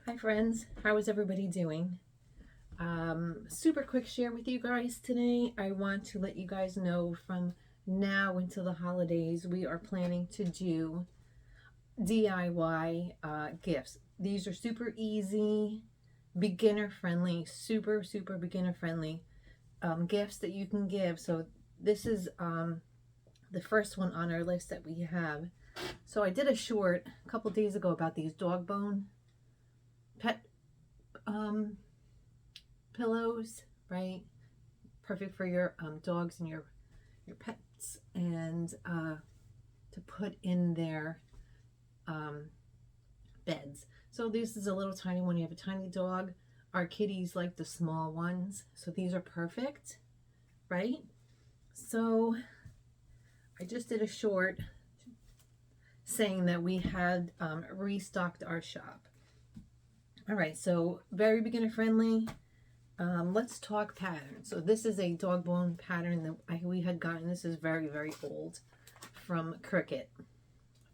Hi friends, how is everybody doing? Super quick share with you guys today. I want to let you guys know from now until the holidays we are planning to do DIY gifts. These are super easy, beginner friendly, super beginner friendly gifts that you can give. So this is the first one on our list that we have. So I did a short a couple days ago about these dog bone pet um, pillows, right? Perfect for your dogs and your pets, and to put in their um, beds. So this is a little tiny one. You have a tiny dog. Our kitties like the small ones, so these are perfect, right? So I just did a short saying that we had restocked our shop. All right, so very beginner friendly. Let's talk patterns. So this is a dog bone pattern that we had gotten. This is very old from Cricut,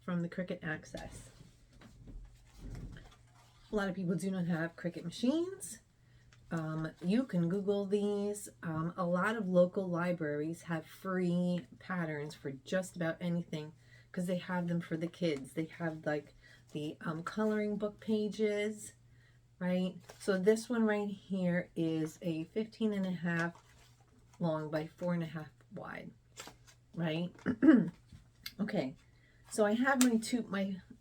from the Cricut Access. A lot of people do not have Cricut machines. You can Google these. A lot of local libraries have free patterns for just about anything because they have them for the kids. They have like the coloring book pages, right? So this one right here is a 15.5 long by 4.5 wide, right? Okay, so I have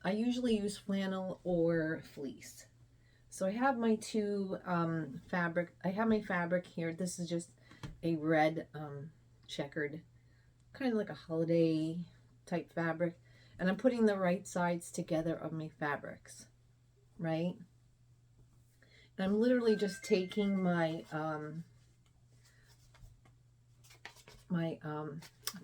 I usually use flannel or fleece. So I have my two fabric, I have my fabric here. This is just a red checkered, kind of like a holiday type fabric. And I'm putting the right sides together of my fabrics, right? And I'm literally just taking my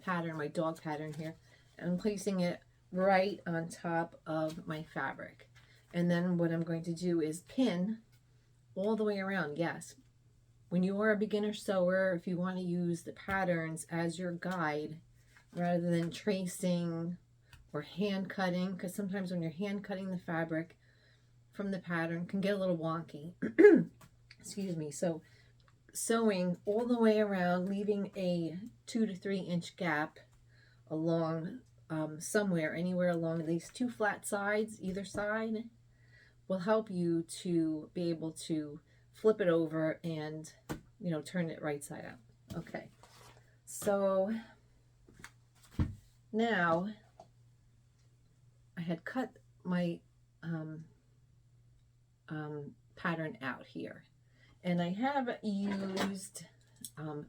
pattern, my dog pattern here, and placing it right on top of my fabric. And then what I'm going to do is pin all the way around. Yes, when you are a beginner sewer, if you want to use the patterns as your guide rather than tracing or hand cutting, because sometimes when you're hand cutting the fabric from the pattern can get a little wonky. Excuse me. So sewing all the way around, leaving a 2 to 3 inch gap along somewhere, anywhere along these two flat sides, either side, will help you to be able to flip it over and, you know, turn it right side out. Okay, so now I had cut my pattern out here, and I have used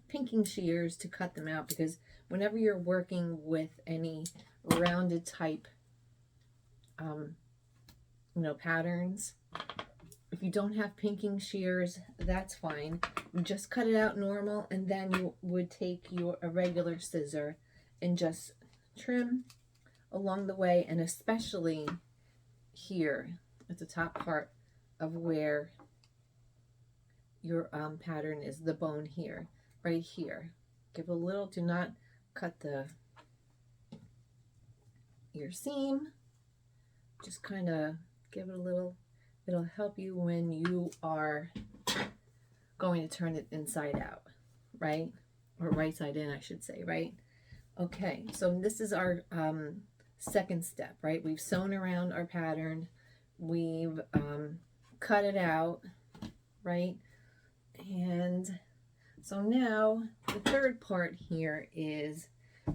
pinking shears to cut them out, because whenever you're working with any rounded type patterns, if you don't have pinking shears, that's fine. You just cut it out normal, and then you would take a regular scissor and just trim along the way, and especially here at the top part of where your pattern is, the bone here, right here. Give a little, do not cut your seam, just kind of give it a little. It'll help you when you are going to turn it inside out, right? Or right side in, I should say, right? Okay, so this is our second step, right? We've sewn around our pattern, we've cut it out, right? And so now the third part here is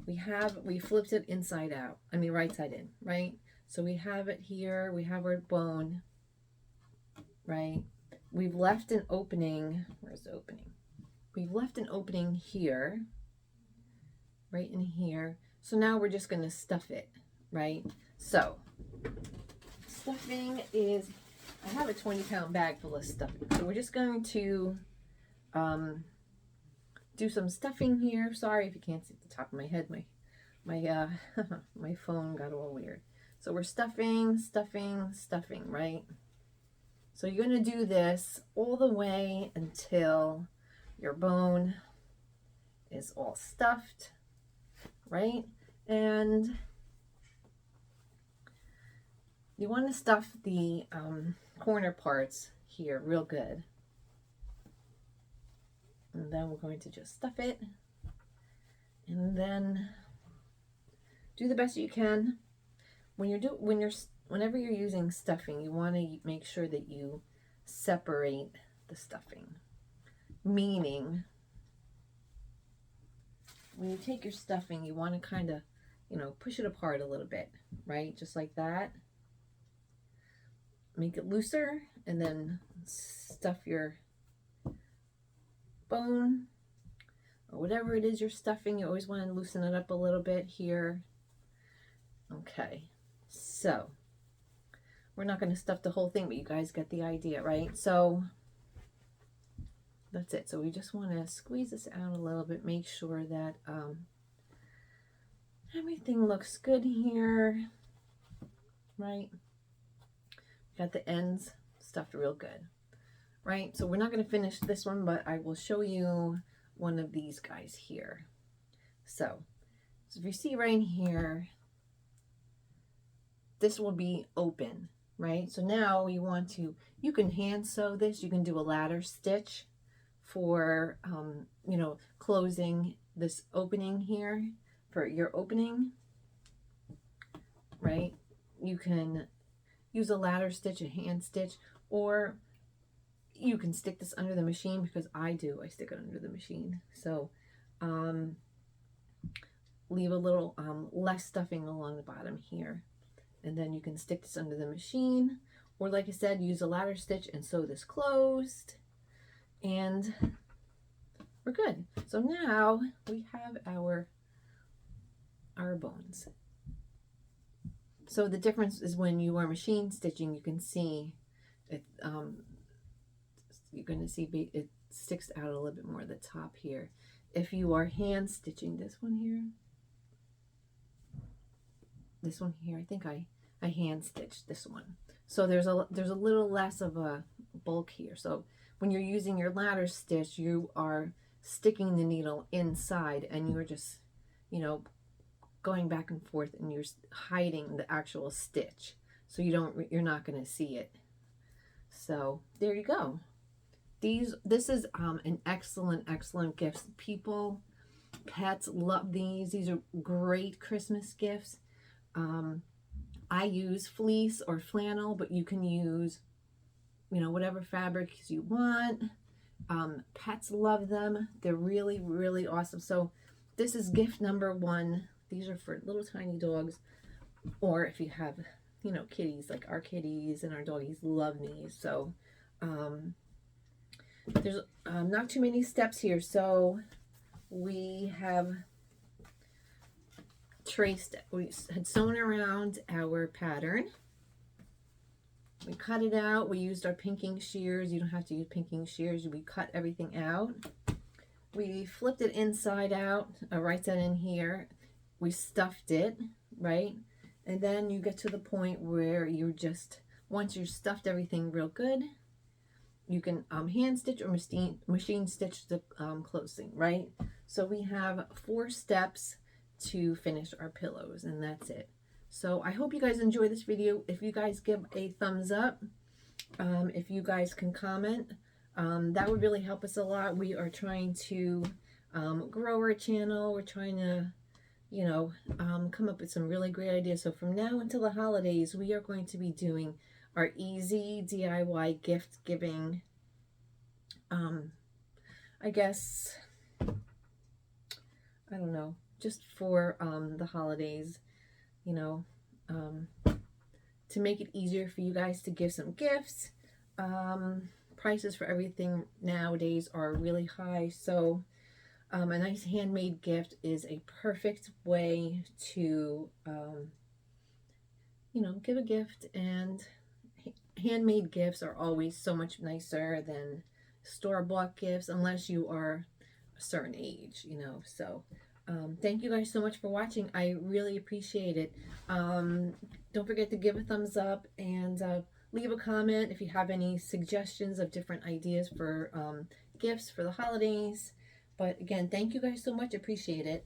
we flipped it inside out. I mean right side in, right? So we have it here, we have our bone, right? We've left an opening. Where's the opening? We've left an opening here, right in here. So now we're just going to stuff it, right? So stuffing is, I have a 20-pound bag full of stuffing. So we're just going to do some stuffing here. Sorry if you can't see the top of my head. My my phone got all weird. So we're stuffing, right? So you're going to do this all the way until your bone is all stuffed, right? And You want to stuff the corner parts here real good. And then we're going to just stuff it. And then do the best you can. Whenever you're using stuffing, you want to make sure that you separate the stuffing. Meaning, when you take your stuffing, you want to kind of, push it apart a little bit, right? Just like that. Make it looser, and then stuff your bone or whatever it is you're stuffing. You always want to loosen it up a little bit here. Okay, so we're not going to stuff the whole thing, but you guys get the idea, right? So that's it. So we just want to squeeze this out a little bit, make sure that everything looks good here, right? Got the ends stuffed real good, right? So we're not going to finish this one, but I will show you one of these guys here. So if you see right here, this will be open, right? So now you can hand sew this. You can do a ladder stitch for, closing this opening here for your opening, right? You can use a ladder stitch, a hand stitch, or you can stick this under the machine, because I stick it under the machine. So leave a little less stuffing along the bottom here. And then you can stick this under the machine, or like I said, use a ladder stitch and sew this closed, and we're good. So now we have our bones. So the difference is when you are machine stitching, you can see it, you're going to see it sticks out a little bit more at the top here. If you are hand stitching this one here, I think I hand stitched this one. So there's a little less of a bulk here. So when you're using your ladder stitch, you are sticking the needle inside, and you're just, going back and forth, and you're hiding the actual stitch. So you're not going to see it. So there you go. This is an excellent gift. Pets love these. These are great Christmas gifts. I use fleece or flannel, but you can use, whatever fabrics you want. Pets love them. They're really, really awesome. So this is gift number 1. These are for little tiny dogs, or if you have, kitties, like our kitties and our doggies love these. So there's not too many steps here. So we had sewn around our pattern. We cut it out. We used our pinking shears. You don't have to use pinking shears. We cut everything out. We flipped it inside out, right side in here. We stuffed it, right? And then you get to the point where once you've stuffed everything real good, you can hand stitch or machine stitch the closing, right? So we have 4 steps to finish our pillows, and that's it. So I hope you guys enjoy this video. If you guys give a thumbs up, if you guys can comment, that would really help us a lot. We are trying to grow our channel. We're trying to, come up with some really great ideas. So from now until the holidays, we are going to be doing our easy DIY gift giving, I guess, I don't know, just for the holidays, to make it easier for you guys to give some gifts. Prices for everything nowadays are really high, so a nice handmade gift is a perfect way to, give a gift. And handmade gifts are always so much nicer than store-bought gifts, unless you are a certain age, So thank you guys so much for watching. I really appreciate it. Don't forget to give a thumbs up, and leave a comment if you have any suggestions of different ideas for gifts for the holidays. But again, thank you guys so much. Appreciate it.